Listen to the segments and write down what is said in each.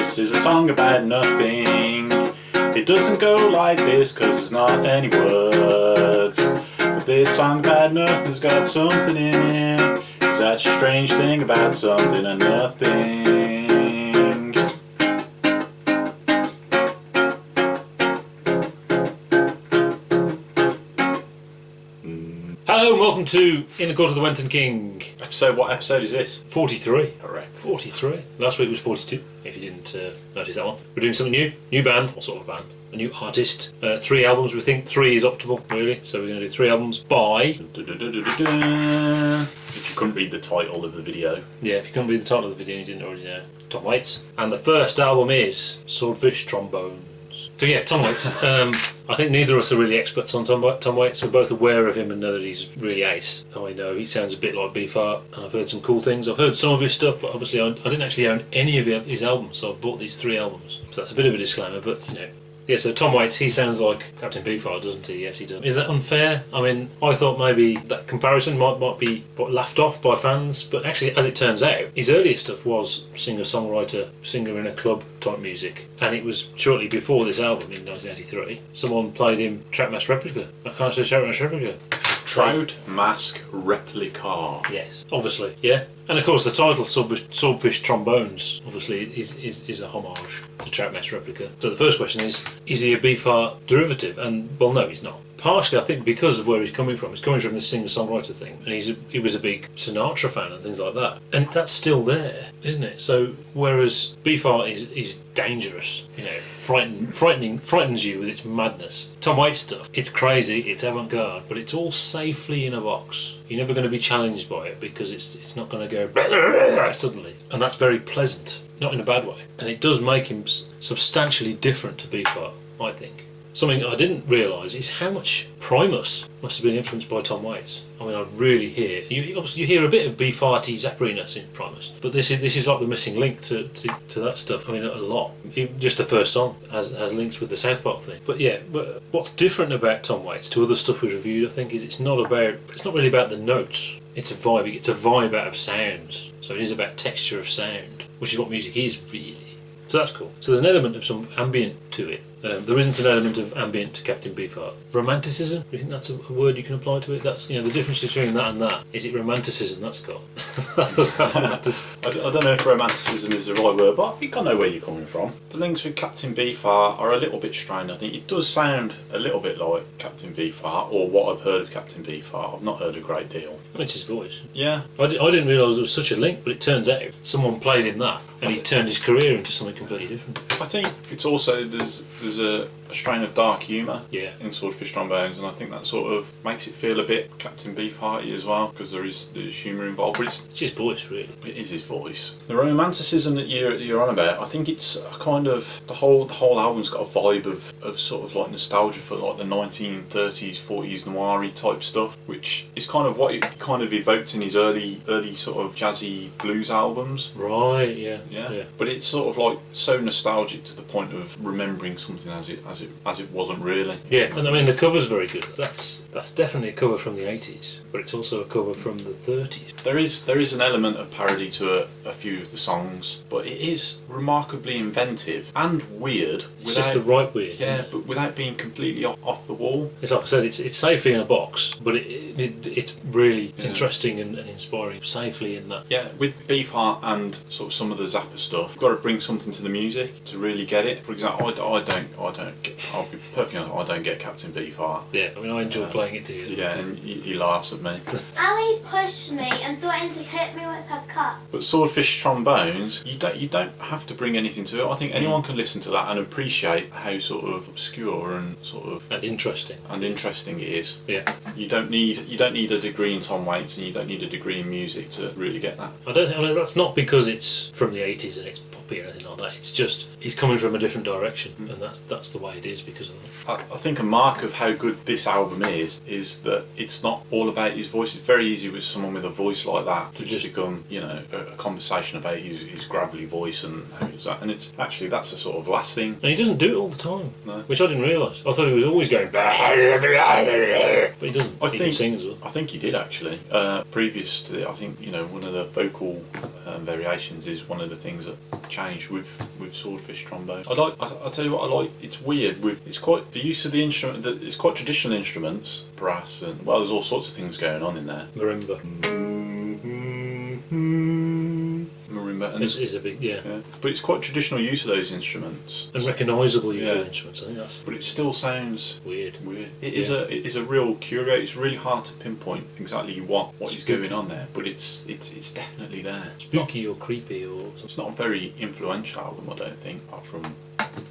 This is a song about nothing. It doesn't go like this cause there's not any words. But this song about nothing's got something in it. Cause that's a strange thing about something and nothing. Hello and welcome to In the Court of the Wenton King. What episode is this? 43. Correct. 43. Last week was 42, if you didn't notice that one. We're doing something new. New band, what sort of band? A new artist. 3 albums, we think. 3 is optimal, really. So we're going to do 3 albums by... If you couldn't read the title of the video. Yeah, if you couldn't read the title of the video and you didn't already know. Tom Waits. And the first album is Swordfishtrombones. So yeah, Tom Waits. I think neither of us are really experts on Tom Waits. We're both aware of him and know that he's really ace. I know he sounds a bit like Beefheart, and I've heard some cool things. I've heard some of his stuff, but obviously I didn't actually own any of his albums, so I bought these 3 albums. So that's a bit of a disclaimer, but you know. Yeah, so Tom Waits, he sounds like Captain Beefheart, doesn't he? Yes, he does. Is that unfair? I mean, I thought maybe that comparison might be laughed off by fans, but actually, as it turns out, his earlier stuff was singer-songwriter, singer in a club type music. And it was shortly before this album, in 1983, someone played him Trap Mask Replica. I can't say Trap Mask Replica. Trout Mask Replica. Yes, obviously, yeah. And of course the title, Swordfishtrombones, obviously is a homage to Trap Mask Replica. So the first question is he a Beefheart derivative? And, well, no, he's not. Partially, I think, because of where he's coming from. He's coming from this singer-songwriter thing, and he was a big Sinatra fan and things like that. And that's still there, isn't it? So, whereas Beefheart is dangerous, you know, frightens you with its madness. Tom Waits stuff, it's crazy, it's avant-garde, but it's all safely in a box. You're never going to be challenged by it because it's not going to go suddenly. And that's very pleasant, not in a bad way. And it does make him substantially different to Beefheart, I think. Something I didn't realise is how much Primus must have been influenced by Tom Waits. I mean, I really hear you hear a bit of Beefhearty zapperiness in Primus, but this is like the missing link to that stuff. I mean, a lot. Just the first song has links with the South Park thing. But yeah, but what's different about Tom Waits to other stuff we've reviewed, I think, is it's not really about the notes. It's a vibe. It's a vibe out of sounds. So it is about texture of sound, which is what music is really. So that's cool. So there's an element of some ambient to it. There isn't an element of ambient to Captain Beefheart. Romanticism? Do you think that's a word you can apply to it? That's, you know, the difference between that and that. Is it romanticism? That's got. I don't know if romanticism is the right word, but I think I know where you're coming from. The links with Captain Beefheart are a little bit strange. I think it does sound a little bit like Captain Beefheart, or what I've heard of Captain Beefheart. I've not heard a great deal. I mean, it's his voice. Yeah. I didn't realise there was such a link, but it turns out someone played him that, and he turned his career into something completely different. I think it's also there's a strain of dark humour in Swordfishtrombones, and I think that sort of makes it feel a bit Captain Beefhearty as well, because there's humour involved. But it's his voice, really. It is his voice. The romanticism that you're on about, I think it's a kind of the whole album's got a vibe of sort of like nostalgia for like the 1930s, 40s noir-y type stuff, which is kind of what it kind of evoked in his early sort of jazzy blues albums. Right. Yeah. But it's sort of like so nostalgic to the point of remembering something as it wasn't really. Yeah, and I mean the cover's very good. That's definitely a cover from the 80s, but it's also a cover from the 30s. There is an element of parody to a few of the songs, but it is remarkably inventive and weird. It's just the right weird. Yeah, but without being completely off the wall. It's like I said, it's safely in a box, but it's really interesting and inspiring safely in that. Yeah, with Beefheart and sort of some of the Zappa stuff, you've got to bring something to the music to really get it. For example, I'll be perfectly honest, I don't get Captain Beefheart. Yeah, I mean, I enjoy playing it to you. Yeah, and he laughs at me. Ali pushed me and threatened to hit me with her cup. But Swordfishtrombones, you don't have to bring anything to it. I think anyone can listen to that and appreciate how sort of obscure and sort of interesting it is. Yeah. You don't need a degree in Tom Waits, and you don't need a degree in music to really get that. I mean, that's not because it's from the 80s and it's poppy or anything like that. It's just he's coming from a different direction, and that's the way it is because of that. I think a mark of how good this album is that it's not all about his voice. It's very easy with someone with a voice like that to just become, you know, a conversation about his gravelly voice and how is that. And it's actually that's the sort of last thing. And he doesn't do it all the time, no. Which I didn't realise. I thought he was always going blah, blah, blah, blah, but he doesn't. He can sing as well. I think he did actually. Previous to it, I think, you know, one of the vocal variations is one of the things that changed with Swordfish Trombone. I tell you what I like. It's weird it's quite the use of the instrument. It's quite traditional instruments, brass, and well, there's all sorts of things going on in there. Marimba. Marimba, and is a big yeah. But it's quite traditional use of those instruments and recognisable use of instruments. I think that's. But it still sounds weird. It is a real curator. It's really hard to pinpoint exactly what is going on there, but it's definitely there. Spooky or creepy or. It's not a very influential album, I don't think, apart from.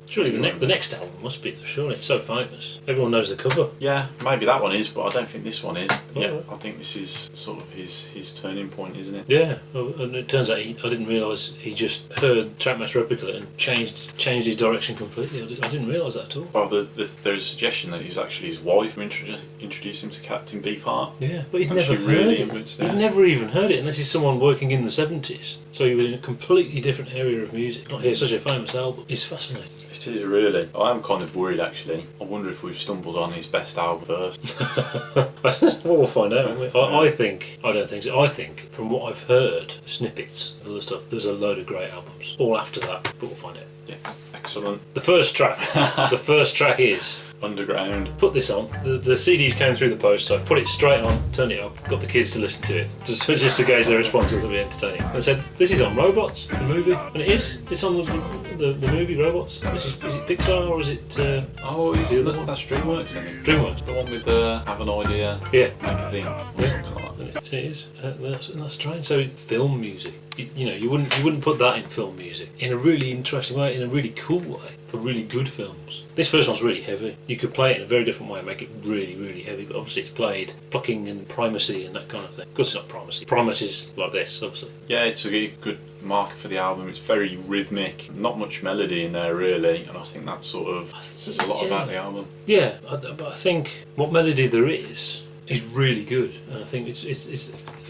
Surely the next album must be. Surely it's so famous. Everyone knows the cover. Yeah, maybe that one is, but I don't think this one is. Oh, yeah, right. I think this is sort of his turning point, isn't it? Yeah, and it turns out I didn't realise he just heard Trackmaster Replica and changed his direction completely. I didn't realise that at all. Well, there's a suggestion that he's actually his wife who introduced him to Captain Beefheart. Yeah, but he'd And never she heard really it. influenced He'd it. never even heard it, and this is someone working in the 70s. So he was in a completely different area of music. Not here, such a famous album. It's fascinating. It is really. I am kind of worried actually. I wonder if we've stumbled on his best album first. Well, we'll find out. Won't we? I don't think so. I think, from what I've heard, snippets of other stuff, there's a load of great albums. All after that, but we'll find out. Yeah, excellent. The first track is Underground. put this on. The CDs came through the post, so I put it straight on, turned it up, got the kids to listen to it, just to gauge their responses that be entertaining. And said, "This is on Robots, the movie," and it is. It's on the movie Robots. Is it Pixar or is it? That's DreamWorks, isn't it? DreamWorks. The one with Have an Idea, Yeah. Make a Thing. Yeah. And it is. That's strange. So film music. You wouldn't put that in film music in a really interesting way, in a really cool way, for really good films. This first one's really heavy. You could play it in a very different way and make it really, really heavy, but obviously it's played plucking and primacy and that kind of thing. Because it's not primacy. Primacy is like this, obviously. Yeah, it's a good marker for the album. It's very rhythmic, not much melody in there really, and I think that sort of says a lot about the album. Yeah, but I think what melody there is really good, and I think it's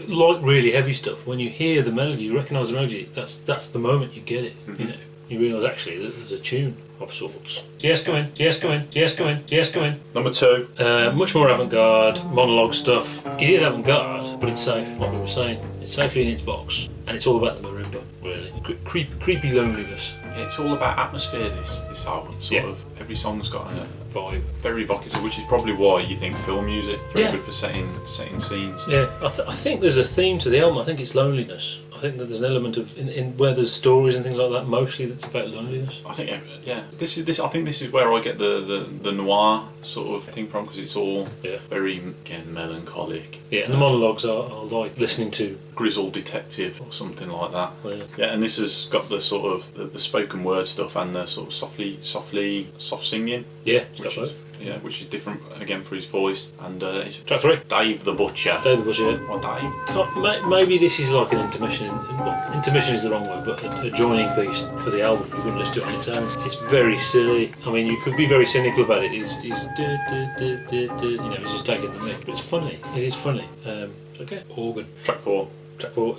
like really heavy stuff. When you hear the melody, you recognise the melody. That's the moment you get it. Mm-hmm. You realise actually that there's a tune of sorts. Yes, go in. Yes, go in. Yes, go in. Yes, go in. Number 2. Much more avant-garde monologue stuff. It is avant-garde, but it's safe. Like we were saying, it's safely in its box, and it's all about the marimba. Really, creepy loneliness. Yeah, it's all about atmosphere. This album, sort of every song's got a Vibe. very evocative, which is probably why you think film music very Yeah. good for setting scenes. Yeah, I think there's a theme to the album. I think it's loneliness. I think that there's an element of in where there's stories and things like that. Mostly that's about loneliness. I think this is I think this is where I get the noir sort of thing from, because it's all very again melancholic. Yeah, and the monologues are like listening to. Grizzled detective or something like that. Yeah. Yeah, and this has got the sort of the spoken word stuff and the sort of soft singing. Yeah, it's got both. Yeah, which is different again for his voice. And it's Track 3. Dave the Butcher. Dave the Butcher. Or Dave. Maybe this is like an intermission. Well, intermission is the wrong word, but a joining piece for the album. You wouldn't listen to it on its own. It's very silly. I mean, you could be very cynical about it. He's he's just taking the mick, but it's funny. It is funny. Okay. Organ. Track 4. Track 4.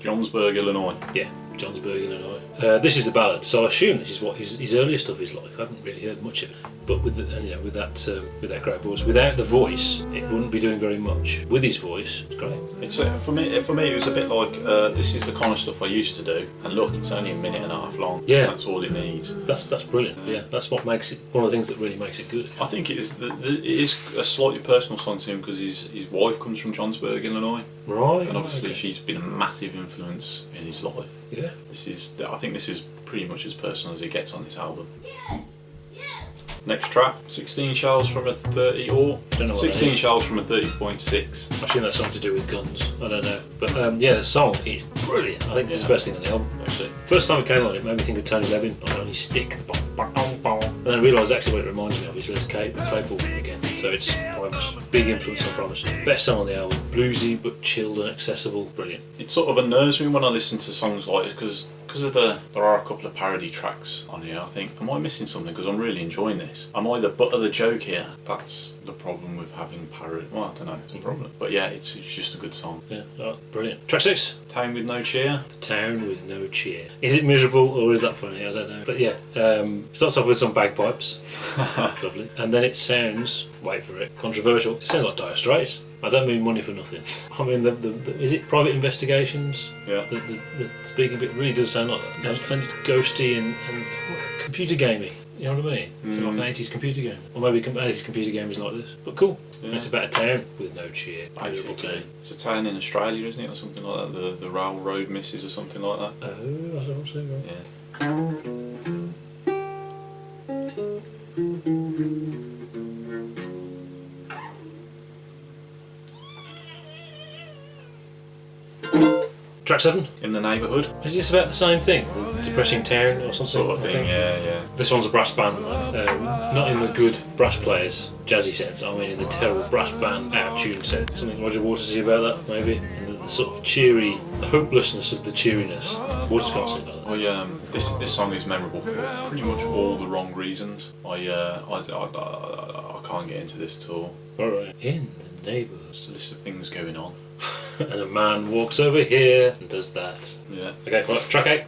Jomsberg, Illinois. Yeah, Johnsburg Illinois. This is the ballad, so I assume this is what his earlier stuff is like. I haven't really heard much of it, but with that great voice, without the voice, it wouldn't be doing very much. With his voice, it's great. It's for me. It was a bit like this is the kind of stuff I used to do, and look, it's only a minute and a half long. Yeah, that's all it needs. That's brilliant. Yeah, that's what makes it one of the things that really makes it good. I think it is. It is a slightly personal song to him because his wife comes from Johnsburg, Illinois. Right. And obviously she's been a massive influence in his life. Yeah. I think this is pretty much as personal as it gets on this album. Next track, 16 shells from a 30 or Don't know what 16 that is. shells from a 30.6. I assume that's something to do with guns. I don't know, but the song is brilliant. I think this is the best thing on the album. Actually, first time it came on, it made me think of Tony Levin on his stick. And then I realised actually what it reminds me of is Les Claypool again. So it's Primus. Big influence on Primus. Best song on the album. Bluesy but chilled and accessible. Brilliant. It sort of unnerves me when I listen to songs like this because there are a couple of parody tracks on here. I think, am I missing something? Because I'm really enjoying this. Am I the butt of the joke here? That's the problem with having parody. Well, I don't know. It's a problem. But yeah, it's just a good song. Yeah, brilliant. Track 6. Town with No Cheer. The Town with No Cheer. Is it miserable or is that funny? I don't know. But yeah, starts off with some bagpipes. Lovely. And then it sounds, wait for it, controversial. It sounds like Dire Straits. I don't mean money for nothing. I mean, is it Private Investigations? Yeah. The speaking bit really does sound like that. And ghosty and computer gamey. You know what I mean? Like an 80s computer game. Or maybe 80s computer game is like this. But cool. Yeah. And it's about a town with no cheer. Basically. It's a town in Australia, isn't it? Or something like that. The railroad misses or something like that. Oh, I don't say right. Yeah. Track 7. In the Neighbourhood. Is this about the same thing? The depressing town or something? Sort of thing, yeah. This one's a brass band, not in the good brass players, jazzy sense, I mean in the terrible brass band out of tune sense. Something Roger Waters say about that, maybe? And the sort of cheery, the hopelessness of the cheeriness. Waters can't sing like that. This song is memorable for pretty much all the wrong reasons. I can't get into this at all. Alright. In the Neighbourhood. Just a list of things going on. And a man walks over here and does that. Yeah. Okay, right, track 8.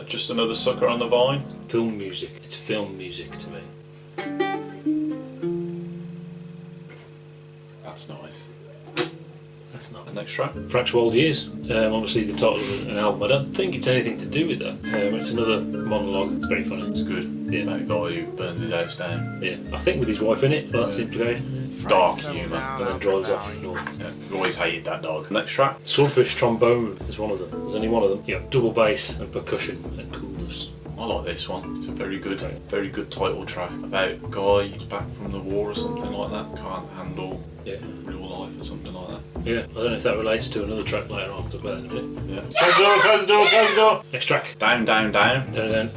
Just another sucker on the vine. Film music. It's film music to me. That's nice. That's not. The next track. Fractual Old Years. Obviously the title of an album. I don't think it's anything to do with that. It's another monologue. It's very funny. It's good. Yeah. About a guy who burns his house down. Yeah. I think with his wife in it. Well, that's the implication. Dark humour. And then drives off north. Yeah, I've always hated that dog. Next track. Swordfishtrombone is one of them. There's only one of them. You have double bass and percussion and coolness. I like this one. It's a very good title track about a guy who's back from the war or something like that. Can't handle real life or something like that. Yeah, I don't know if that relates to another track later on. I'll talk about that in a minute. Yeah. Close the door, close the door, close the door. Next track. Down, down, down. Down.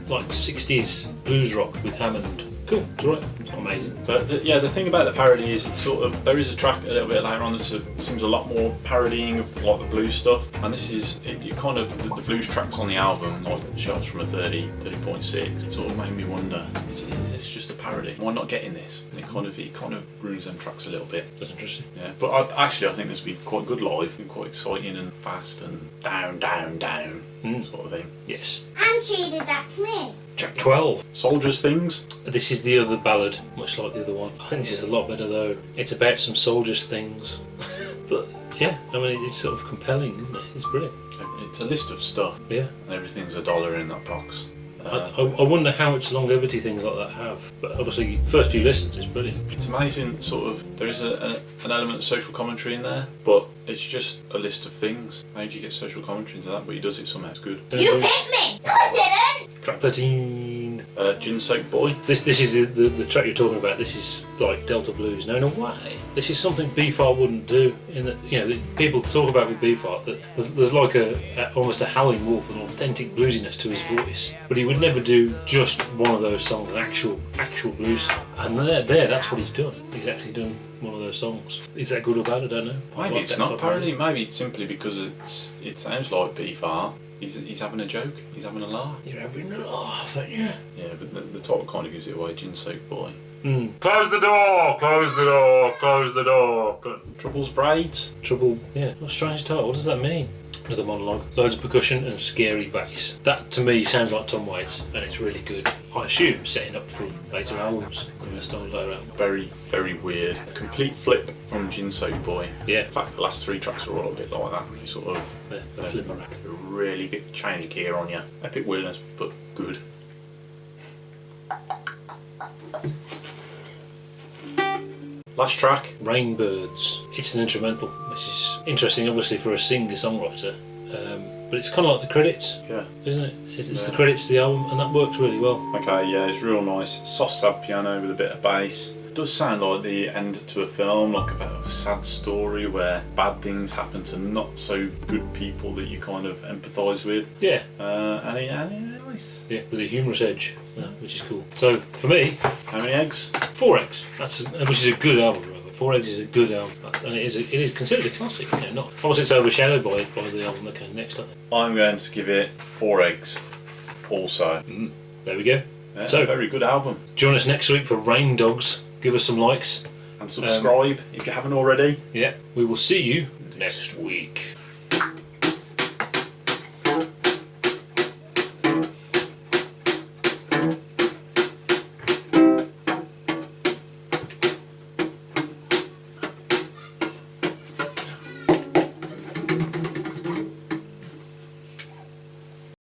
Like 60s blues rock with Hammond. Cool, it's alright. It's not amazing. But the thing about the parody is it's sort of, there is a track a little bit later on that seems a lot more parodying of like the blues stuff, and this is you kind of the blues tracks on the album, like the Shelves from a 30.6. It sort of made me wonder, is this just a parody? Why not getting this? And it kind of ruins them tracks a little bit. That's interesting. Yeah, but I think this would be quite good live and quite exciting and fast and down, down, down sort of thing. Yes. And she did that to me. Track 12. Soldiers Things. This is the other ballad, much like the other one. I think this is a lot better though. It's about some soldiers' things. But yeah, I mean it's sort of compelling, isn't it? It's brilliant. It's a list of stuff. Yeah. And everything's $1 in that box. I wonder how much longevity things like that have. But obviously, first few listens is brilliant. It's amazing, sort of, there is an element of social commentary in there, but it's just a list of things. How do you get social commentary into that? But he does it somehow, it's good. You hit me! No, I didn't! Track 13. JinSeok Boy. This is the track you're talking about. This is like Delta Blues. No, in a way, this is something Beefheart wouldn't do. In that, people talk about with Beefheart that there's like almost a howling wolf, an authentic bluesiness to his voice. But he would never do just one of those songs, an actual blues song. And that's what he's done. He's actually done one of those songs. Is that good or bad? I don't know. Maybe it's not parody. Maybe it's simply because it sounds like Beefheart. He's having a joke. He's having a laugh. You're having a laugh, aren't you? Yeah, but the title kind of gives it away. JinSeok Boy. Close the door! Close the door! Close the door! Trouble's Braids. Trouble. Yeah. What a strange title. What does that mean? Another monologue. Loads of percussion and scary bass. That to me sounds like Tom Waits, and it's really good. I assume setting up for later albums when they're starting later out. Very, very weird. A complete flip from JinSeok Boy. Yeah. In fact, the last 3 tracks are all a bit like that. You sort of flip around. Really get change of gear on you. Epic weirdness, but good. Last track. Rainbirds. It's an instrumental, which is interesting obviously for a singer-songwriter, but it's kind of like the credits, isn't it? It's the credits to the album, and that works really well. Okay, yeah, it's real nice. Soft sad piano with a bit of bass. It does sound like the end to a film, like about a sad story where bad things happen to not so good people that you kind of empathise with. Yeah. And nice. Yeah, with a humorous edge, which is cool. So for me, how many eggs? 4 eggs. Which is a good album. Remember, 4 eggs is a good album, and it is considered a classic. Not obviously it's overshadowed by the album that came next. I think. I'm going to give it 4 eggs. Also. There we go. Yeah, so very good album. Join us next week for Rain Dogs. Give us some likes and subscribe if you haven't already. Yeah, we will see you next week.